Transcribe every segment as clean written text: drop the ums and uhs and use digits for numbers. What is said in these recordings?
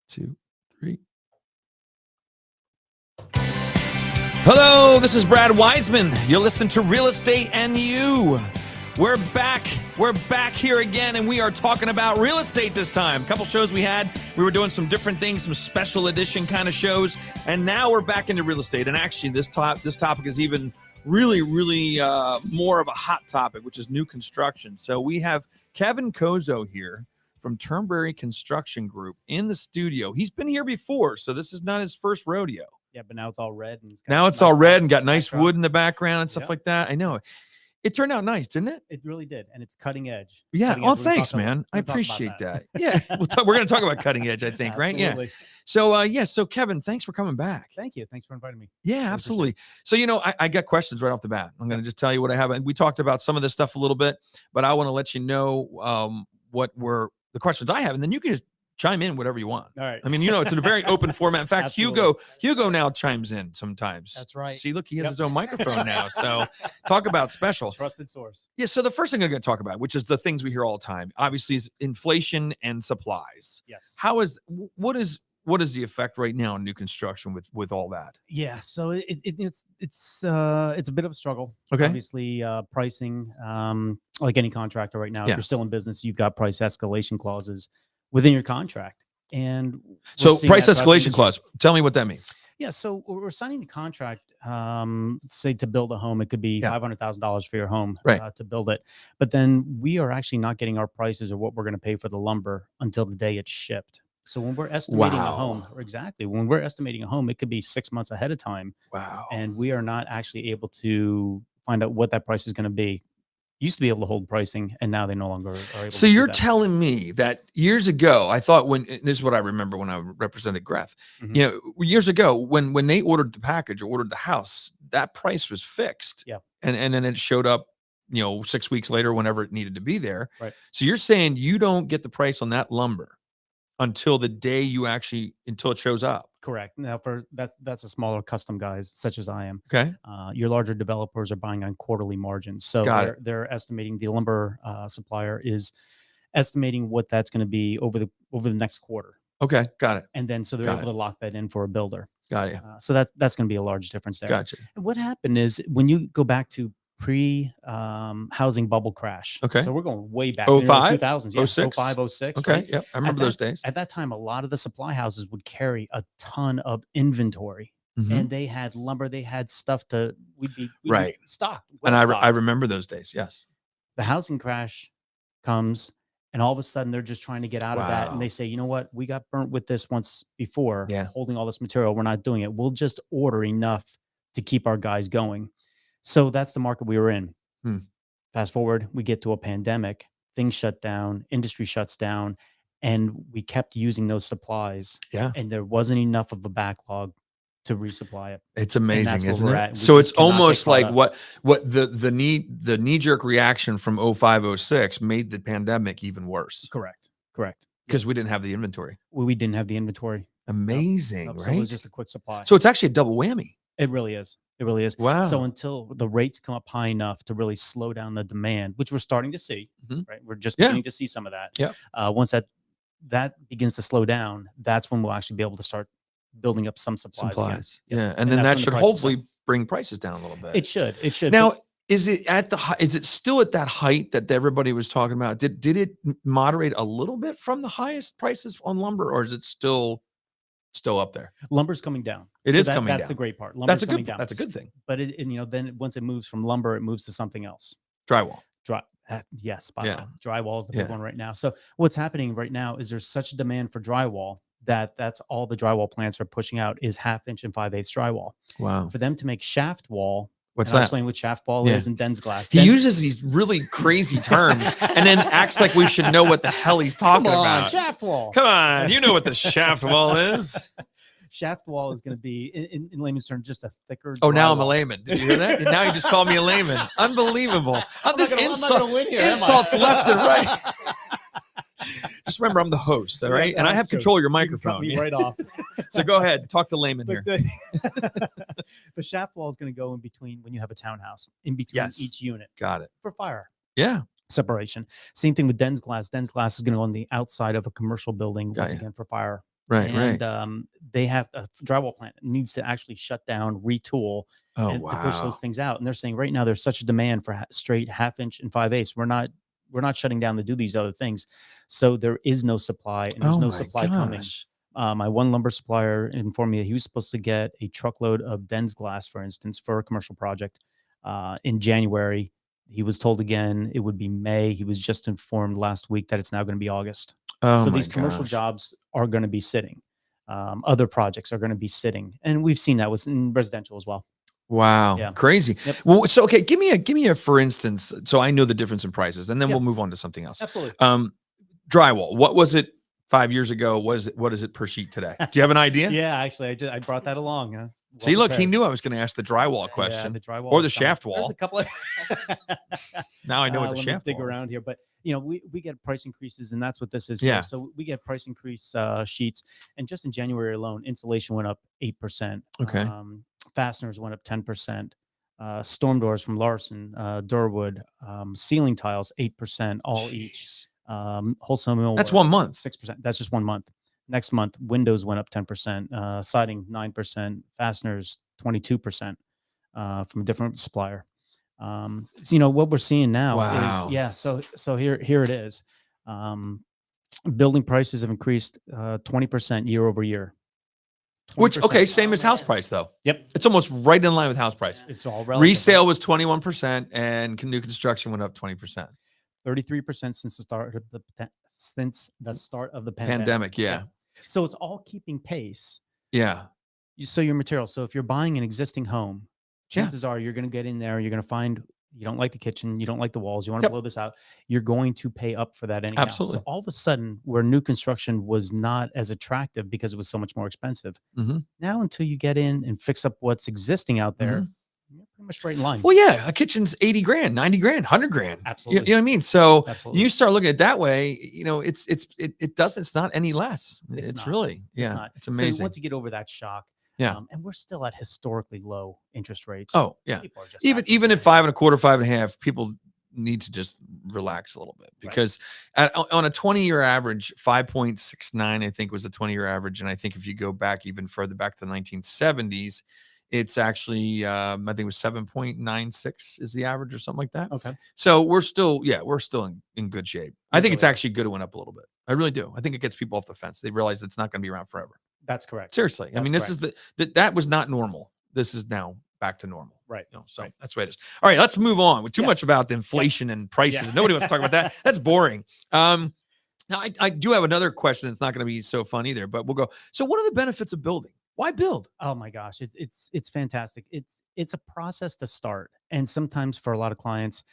2, 3. Hello, this is Brad Wiseman. You listen to Real Estate and You. We're back. We're back here again, and we are talking about real estate this time. A couple shows we were doing some different things, some special edition kind of shows, and now we're back into real estate. And actually, this topic is even really more of a hot topic, which is new construction. So we have Kevin Kozo here from Turnberry Construction Group in the studio. He's been here before, so this is not his first rodeo. Yeah, but now it's all red. And it's all red and got nice wood in the background and stuff like that. I know. It turned out nice, didn't it? It really did, and it's cutting edge. Yeah. Cutting edge. Thanks, man. I appreciate that. Yeah, we're going to talk about cutting edge, I think, right? Yeah. So, so Kevin, thanks for coming back. Thank you. Thanks for inviting me. Yeah, absolutely. So, I got questions right off the bat. I'm going to just tell you what I have. And we talked about some of this stuff a little bit, but I want to let you know what were the questions I have, and then you can just chime in whatever you want. All right. I mean, it's in a very open format. In fact, Hugo now chimes in sometimes. That's right. See, look, he has his own microphone now. So talk about special. Trusted source. Yeah. So the first thing I'm going to talk about, which is the things we hear all the time, obviously, is inflation and supplies. Yes. What is the effect right now in new construction with all that? Yeah. So it's a bit of a struggle. Okay. Obviously, pricing, like any contractor right now, if you're still in business, you've got price escalation clauses within your contract. And so price escalation clause, tell me what that means. Yeah. So we're signing the contract, say to build a home, it could be $500,000 for your home to build it. But then we are actually not getting our prices or what we're going to pay for the lumber until the day it's shipped. So when we're estimating a home, when we're estimating a home, it could be 6 months ahead of time. Wow. And we are not actually able to find out what that price is going to be. Used to be able to hold pricing, and now they no longer are able so to you're telling me that years ago, I thought this is what I remember when I represented Greth, years ago when they ordered the package or ordered the house, that price was fixed. Yeah. And then it showed up, 6 weeks later, whenever it needed to be there. Right. So you're saying you don't get the price on that lumber until the day until it shows up. Correct. Now that's a smaller custom guys such as I am. Okay. Your larger developers are buying on quarterly margins. So they're estimating, the lumber supplier is estimating what that's going to be over the next quarter. Okay. Got it. And then so they're able to lock that in for a builder. Got it. So that's going to be a large difference there. Gotcha. And what happened is when you go back to housing bubble crash. Okay. So we're going way back. 05? 2000s. Yeah. 06? 05, 06. Okay. Right? Yep. I remember those days. At that time, a lot of the supply houses would carry a ton of inventory. And they had lumber, they had stuff we'd be stocked. And I remember those days. Yes. The housing crash comes, and all of a sudden they're just trying to get out of that. And they say, you know what? We got burnt with this once before, holding all this material. We're not doing it. We'll just order enough to keep our guys going. So that's the market we were in. Fast forward, we get to a pandemic, things shut down, industry shuts down, and we kept using those supplies. Yeah. And there wasn't enough of a backlog to resupply it. It's amazing, isn't it? So it's almost like what the knee-jerk reaction from 05, 06 made the pandemic even worse. Correct. Because we didn't have the inventory. We didn't have the inventory. Amazing, right? So it was just a quick supply. So it's actually a double whammy. It really is. It really is. Wow. So until the rates come up high enough to really slow down the demand, which we're starting to see, right? We're just beginning to see some of that. Yeah. Once that begins to slow down, that's when we'll actually be able to start building up some supplies. Again. Yeah. And then that should hopefully bring prices down a little bit. It should. Now, is it still at that height that everybody was talking about? Did it moderate a little bit from the highest prices on lumber, or is it still up there? Lumber's coming down. Coming down. That's the great part. Lumber's coming down. That's a good thing. But then once it moves from lumber, it moves to something else. Drywall. Yes, spot on. Drywall is the big one right now. So what's happening right now is there's such a demand for drywall that's all the drywall plants are pushing out is 1/2 inch and 5/8 drywall. Wow. For them to make shaft wall. What's I'll that? explain what shaft wall is and Den's glass. He uses these really crazy terms and then acts like we should know what the hell he's talking about. Shaft wall. Come on, you know what the shaft wall is. Shaft wall is going to be, in layman's terms, just a thicker. Oh, now I'm a layman. Did you hear that? Now you just called me a layman. Unbelievable. Insults left and right. Just remember, I'm the host, all right? And I have control of your microphone. You cut me right off. So go ahead, talk to layman here. The shaft wall is going to go in between when you have a townhouse, in between each unit. Got it. For fire. Yeah. Separation. Same thing with Den's glass. Den's glass is going to go on the outside of a commercial building, once again, for fire Right. And they have a drywall plant needs to actually shut down, retool, and to push those things out. And they're saying right now there's such a demand for straight 1/2 inch and 5/8. We're not shutting down to do these other things. So there is no supply, and there's no supply coming. My one lumber supplier informed me that he was supposed to get a truckload of Ben's glass, for instance, for a commercial project in January. He was told again it would be May. He was just informed last week that it's now going to be August. So these commercial jobs are going to be sitting. Other projects are going to be sitting, and we've seen that was in residential as well. Wow. Yeah. Crazy. Yep. Well, so, okay, give me a, for instance, so I know the difference in prices, and then we'll move on to something else. Absolutely. Drywall, what was it 5 years ago? What is it per sheet today? Do you have an idea? Yeah, actually, I brought that along. See, look, he knew I was going to ask the drywall question, the drywall or the shaft wall. There's a couple of now I know what the shaft dig wall is. around here, but we get price increases, and that's what this is. Yeah. Here. So we get price increase sheets, and just in January alone, insulation went up 8%. Okay. Fasteners went up 10%. Storm doors from Larson, Durwood, ceiling tiles 8%, all each. Wholesale mill. That's 1 month. 6%. That's just 1 month. Next month, windows went up 10%, siding 9%, fasteners 22% from a different supplier. So, what we're seeing now is So here it is. Building prices have increased 20% year over year. 20%. Which same as house price though. Yep, it's almost right in line with house price. It's all relative. Resale was 21%, and new construction went up 20%. 33% since the start of the pandemic. Yeah. So it's all keeping pace. Yeah. So your material. So if you're buying an existing home, chances are you're going to get in there. You're going to find you don't like the kitchen, you don't like the walls, you want to blow this out. You're going to pay up for that anyhow. Absolutely. So all of a sudden, where new construction was not as attractive because it was so much more expensive. Now, until you get in and fix up what's existing out there, you're pretty much right in line. Well, yeah, a kitchen's 80 grand, 90 grand, 100 grand. Absolutely. You know what I mean? So you start looking at it that way, it's not any less. It's really, it's amazing. So once you get over that shock, and we're still at historically low interest rates. Oh, yeah. Even at 5.25%, 5.5%, people need to just relax a little bit, because on a 20-year average, 5.69, I think was a 20-year average. And I think if you go back even further back to the 1970s, it's actually, I think it was 7.96 is the average or something like that. Okay. So we're still in good shape. I think it's actually good it went up a little bit. I really do. I think it gets people off the fence. They realize it's not going to be around forever. That's correct. Seriously. I mean, this is that was not normal. This is now back to normal. Right. So that's the way it is. All right, let's move on. With too much about the inflation and prices. Nobody wants to talk about that. That's boring. Now I do have another question that's not going to be so fun either, but we'll go. So what are the benefits of building? Why build? Oh my gosh, it's fantastic. It's a process to start, and sometimes for a lot of clients,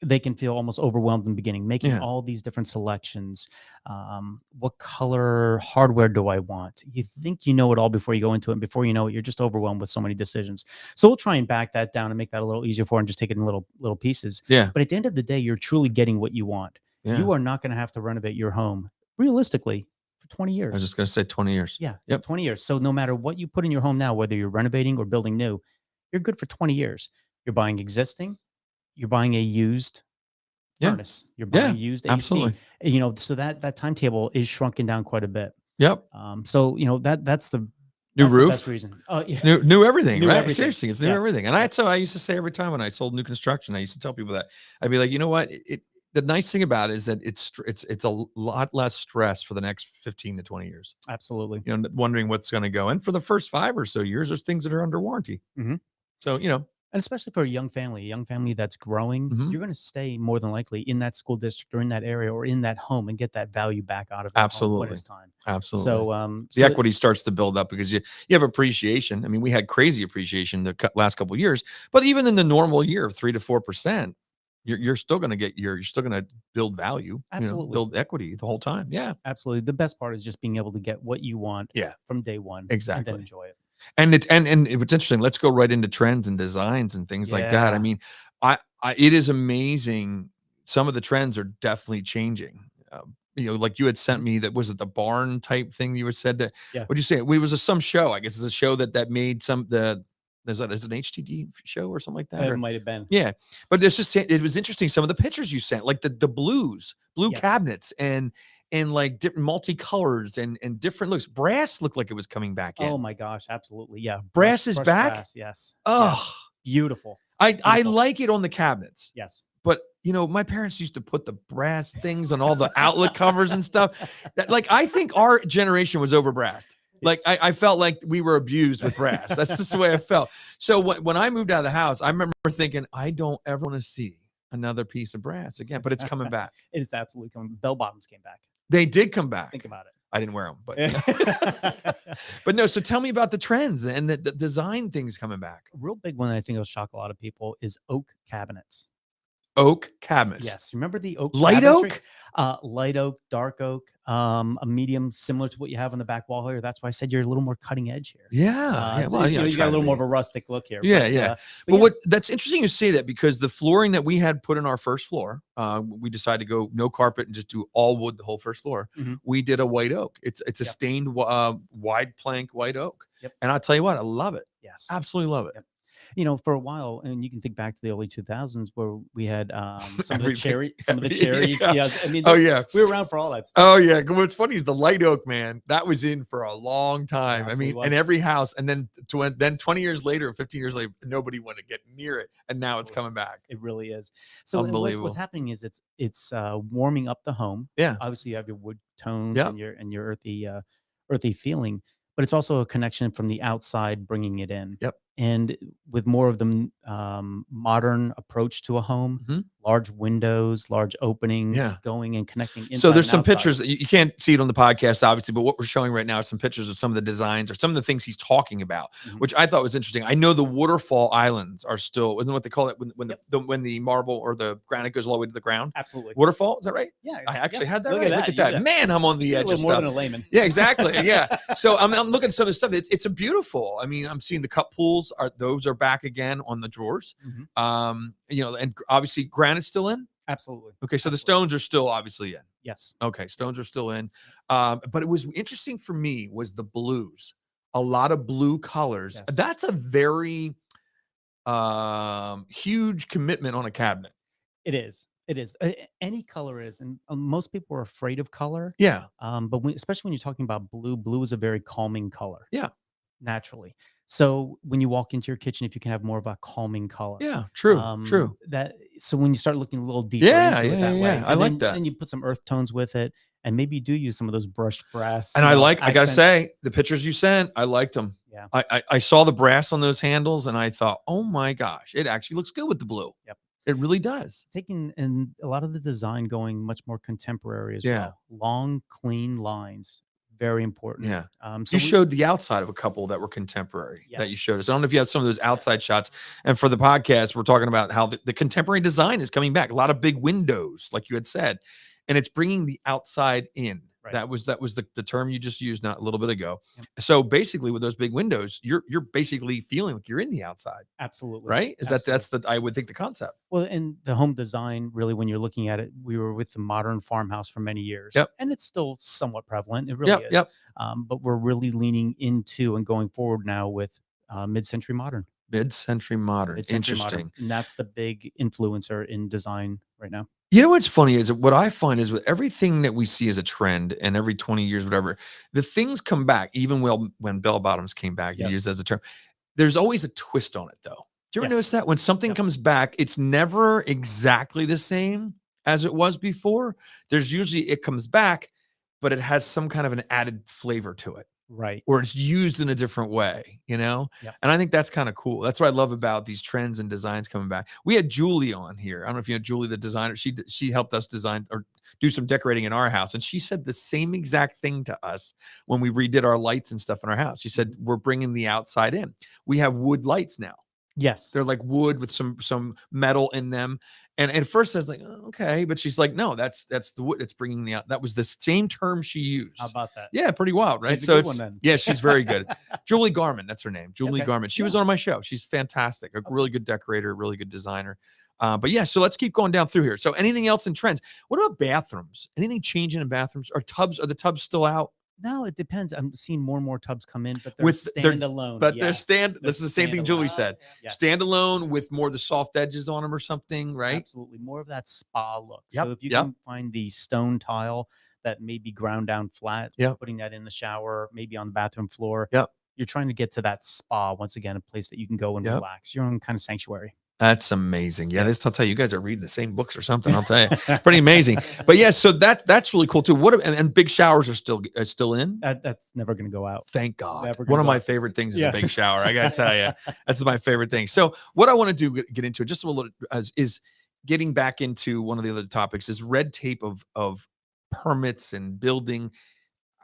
they can feel almost overwhelmed in the beginning, making all these different selections. What color hardware do I want? You think you know it all before you go into it, and before you know it, you're just overwhelmed with so many decisions. So we'll try and back that down and make that a little easier for, and just take it in little pieces. Yeah. But at the end of the day, you're truly getting what you want. Yeah. You are not going to have to renovate your home realistically for 20 years. I was just going to say 20 years. Yeah. Yep. 20 years. So no matter what you put in your home now, whether you're renovating or building new, you're good for 20 years. You're buying existing, you're buying a used furnace, you're buying used AC. Absolutely. So that timetable is shrunken down quite a bit. Yep. So that's the new roof. The best reason. Oh, yeah. New everything, right? Everything. Seriously, it's new everything. And I used to say every time when I sold new construction, I used to tell people that I'd be like, you know what? The nice thing about it is that it's a lot less stress for the next 15 to 20 years. Absolutely. Wondering what's going to go. And for the first 5 or so years, there's things that are under warranty. So, and especially for a young family that's growing, you're going to stay more than likely in that school district or in that area or in that home and get that value back out of it. Absolutely. When it's time. Absolutely. So the equity starts to build up because you have appreciation. I mean, we had crazy appreciation the last couple of years, but even in the normal year of 3 to 4%, you're still going to you're still going to build value. Absolutely. Build equity the whole time. Yeah, absolutely. The best part is just being able to get what you want from day one. Exactly. And then enjoy it. And it's interesting. Let's go right into trends and designs and things like that. I mean, it is amazing. Some of the trends are definitely changing. Like you had sent me was it the barn type thing you had said that? Yeah. What'd you say? It was some show. I guess it's a show that made the Is it an HTD show or something like that? It might have been. Yeah, but it was interesting. Some of the pictures you sent, like the blue Yes. cabinets and like different multicolors and different looks. Brass looked like it was coming back in. Oh my gosh, absolutely. Yeah. Brass is back? Brass, yes. Oh, Yes. Beautiful. I like it on the cabinets. Yes. But my parents used to put the brass things on all the outlet covers and stuff. That, like, I think our generation was over brassed. Like I felt like we were abused with brass. That's just the way I felt. So when I moved out of the house, I remember thinking, I don't ever want to see another piece of brass again. But it's coming back. It is absolutely coming. Bell bottoms came back. They did come back. Think about it. I didn't wear them, but but no. So tell me about the trends and the design things coming back. A real big one I think will shock a lot of people is oak cabinets. Oak cabinets. Yes. Remember the oak? Light oak? Light oak, dark oak, a medium similar to what you have on the back wall here. That's why I said you're a little more cutting edge here. Yeah. Well, you got a little more of a rustic look here. Yeah. But that's interesting you say that, because the flooring that we had put in our first floor, we decided to go no carpet and just do all wood the whole first floor. Mm-hmm. We did a white oak. It's a stained wide plank white oak. Yep. And I'll tell you what, I love it. Yes. Absolutely love it. Yep. For a while, and you can think back to the early 2000s where we had some of the cherries. Yeah. I mean, we were around for all that stuff. Oh yeah. What's funny is the light oak, man, that was in for a long time. Absolutely. I mean, in every house, and then 20 years later, 15 years later, nobody wanted to get near it, and now it's coming back. It really is. So unbelievable. What's happening is it's warming up the home. Yeah. Obviously, you have your wood tones and your earthy feeling, but it's also a connection from the outside, bringing it in. Yep. And with more of the modern approach to a home, large windows, large openings, going and connecting inside. So there's some outside. pictures. You can't see it on the podcast, obviously, but what we're showing right now is some pictures of some of the designs or some of the things he's talking about, which I thought was interesting. I know the waterfall islands are still, isn't what they call it when the marble or the granite goes all the way to the ground? Absolutely. Waterfall, is that right? Yeah. I actually had that Look right. at Look at that. Man, I'm on the edge of stuff. More than a layman. Yeah, exactly. Yeah. So I'm looking at some of the stuff. It's a beautiful. I mean, I'm seeing the cup pools those are back again on the drawers. And obviously granite's still in. Absolutely. Okay, so the stones are still obviously in. Yes. Okay, stones are still in. But it was interesting for me was the blues. A lot of blue colors. Yes. That's a very huge commitment on a cabinet. It is. It is. Any color is, and most people are afraid of color. Yeah. But especially when you're talking about blue is a very calming color. Yeah. Naturally. So when you walk into your kitchen, if you can have more of a calming color. Yeah, true. So when you start looking a little deeper into it that way, I like that. And you put some earth tones with it, and maybe you do use some of those brushed brass. And I gotta say, the pictures you sent, I liked them. Yeah. I saw the brass on those handles, and I thought, oh my gosh, it actually looks good with the blue. Yep. It really does. Taking and a lot of the design going much more contemporary as well. Long, clean lines. Very important. Yeah. So you showed the outside of a couple that were contemporary that you showed us. I don't know if you have some of those outside shots. And for the podcast, we're talking about how the contemporary design is coming back. A lot of big windows, like you had said, and it's bringing the outside in. Right. That was the term you just used not a little bit ago. Yep. So basically, with those big windows, you're basically feeling like you're in the outside. Absolutely. Right? That's I would think the concept. Well, and the home design, really, when you're looking at it, we were with the modern farmhouse for many years. Yep. And it's still somewhat prevalent. It really is. Yep. But we're really leaning into and going forward now with mid-century modern. Mid-century modern. Interesting. Modern. And that's the big influencer in design right now. You know what's funny is what I find is with everything that we see as a trend, and every 20 years, whatever, the things come back. Even when bell bottoms came back, you used as a term. There's always a twist on it, though. Do you ever notice that when something comes back, it's never exactly the same as it was before? There's usually it comes back, but it has some kind of an added flavor to it. Right. Or it's used in a different way, And I think that's kind of cool. That's what I love about these trends and designs coming back. We had Julie on here. I don't know if you know Julie, the designer. She helped us design or do some decorating in our house. And she said the same exact thing to us when we redid our lights and stuff in our house. She said, we're bringing the outside in. We have wood lights now. Yes. They're like wood with some metal in them. And at first I was like, oh, okay. But she's like, no, that's the wood that's bringing the out. That was the same term she used. How about that? Yeah, pretty wild, right? She's a good one, then. Yeah, she's very good. Julie Garman, that's her name. Julie Garman. She was on my show. She's fantastic. A really good decorator, really good designer. But yeah, so let's keep going down through here. So anything else in trends? What about bathrooms? Anything changing in bathrooms? Are the tubs still out? No, it depends. I'm seeing more and more tubs come in, but they're standalone. But they're this is the same thing Julie standalone. said. Yes. Standalone with more of the soft edges on them or something, right? Absolutely. More of that spa look. Yep, So if you yep. can find the stone tile that may be ground down flat, Yep. putting that in the shower, maybe on the bathroom floor. Yep. You're trying to get to that spa, once again, a place that you can go and Yep. relax, your own kind of sanctuary. That's amazing. Yeah, this I'll tell you, you guys are reading the same books or something. I'll tell you, pretty amazing. But yeah, so that's really cool too. What and big showers are still in? That's never going to go out. Thank God. One of my favorite things is a big shower. I gotta tell you, that's my favorite thing. So what I want to do, get into just a little, is getting back into one of the other topics is red tape of permits and building.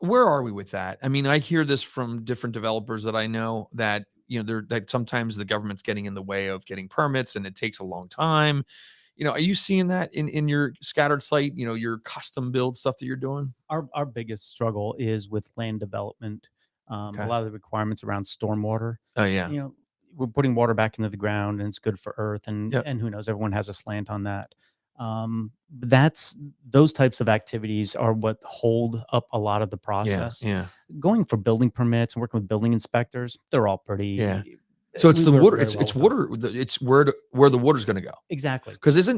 Where are we with that? I mean, I hear this from different developers that I know that, that sometimes the government's getting in the way of getting permits and it takes a long time. Are you seeing that in your scattered site, your custom build stuff that you're doing? Our biggest struggle is with land development. A lot of the requirements around stormwater. Oh yeah. We're putting water back into the ground and it's good for earth and who knows, everyone has a slant on that. Those types of activities are what hold up a lot of the process. Yeah. Going for building permits and working with building inspectors, they're all pretty. So it's the water. It's water. It's where the water's going to go. Exactly. Because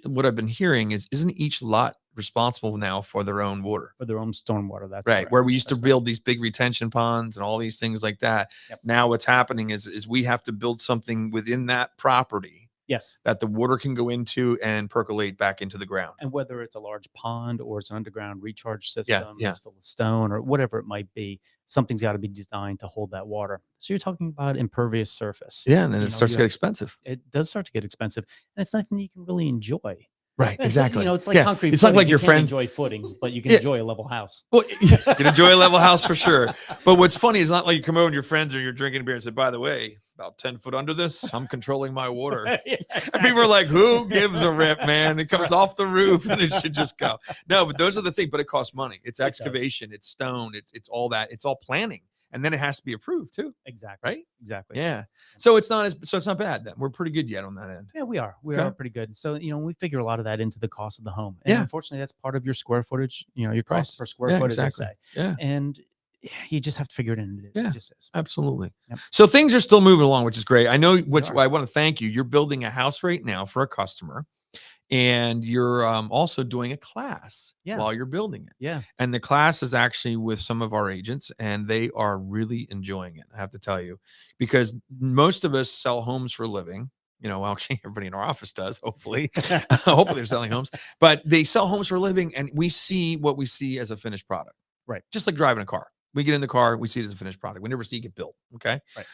what I've been hearing isn't each lot responsible now for their own water, for their own stormwater? That's right. Correct. Where we used to build these big retention ponds and all these things like that. Yep. Now what's happening is we have to build something within that property. Yes. That the water can go into and percolate back into the ground. And whether it's a large pond or it's an underground recharge system, yeah. It's full of stone or whatever it might be, something's got to be designed to hold that water. So you're talking about impervious surface. Yeah, and then it starts to get expensive. It does start to get expensive. And it's nothing that you can really enjoy. Right, exactly. It's like concrete. It's not like your friend enjoy footings, but you can enjoy a level house. Well, you can enjoy a level house for sure. But what's funny is not like you come over with your friends or you're drinking beer and say, by the way, about 10 foot under this, I'm controlling my water. Exactly. And people are like, who gives a rip, man? It comes off the roof and it should just go. No, but those are the things, but it costs money. It's excavation, it's stone, it's all that. It's all planning. And then it has to be approved too. Exactly. Right? Exactly. Yeah. So it's not bad then. We're pretty good yet on that end. Yeah, we are. We are pretty good. So, we figure a lot of that into the cost of the home. And unfortunately, that's part of your square footage, your cost per square foot, exactly. as they say. Yeah. And you just have to figure it in. Yeah, it just is. Absolutely. Yep. So things are still moving along, which is great. I know, I want to thank you. You're building a house right now for a customer. And you're also doing a class while you're building it. Yeah. And the class is actually with some of our agents, and they are really enjoying it, I have to tell you, because most of us sell homes for a living. Well, actually, everybody in our office does, hopefully. Hopefully they're selling homes. But they sell homes for a living, and we see what we see as a finished product. Right. Just like driving a car. We get in the car, we see it as a finished product. We never see it get built. Okay. Right.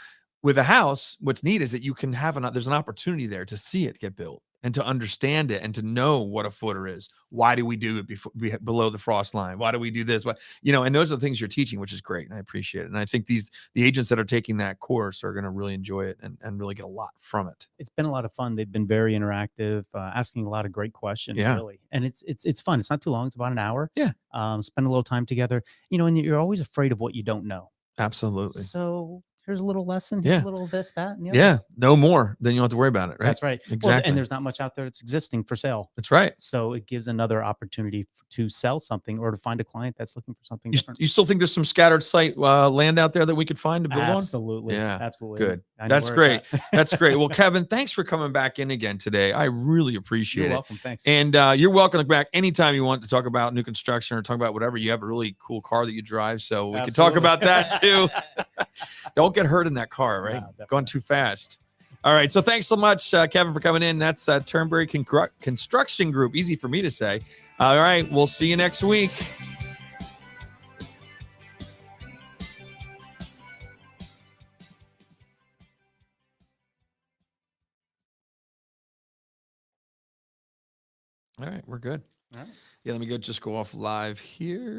With a house, what's neat is that you can there's an opportunity there to see it get built and to understand it and to know what a footer is. Why do we do it below the frost line? Why do we do this? And those are the things you're teaching, which is great. And I appreciate it. And I think the agents that are taking that course are going to really enjoy it and really get a lot from it. It's been a lot of fun. They've been very interactive, asking a lot of great questions, really. And it's fun. It's not too long. It's about an hour. Yeah. Spend a little time together, and you're always afraid of what you don't know. Absolutely. So here's a little lesson, here's a little this, that, and the other. Yeah, no more. Then you don't have to worry about it, right? That's right. Exactly. Well, and there's not much out there that's existing for sale. That's right. So it gives another opportunity to sell something or to find a client that's looking for something different. You still think there's some scattered site land out there that we could find to build on? Absolutely. Yeah, absolutely. Good. That's great. That's great. Well, Kevin, thanks for coming back in again today. I really appreciate it. You're welcome. Thanks. And you're welcome back anytime you want to talk about new construction or talk about whatever. You have a really cool car that you drive, so we can talk about that too. Don't get hurt in that car, right? No, going too fast. All right. So thanks so much, Kevin, for coming in. That's Turnberry Construction Group. Easy for me to say. All right. We'll see you next week. All right. We're good. All right. Yeah. Let me just go off live here.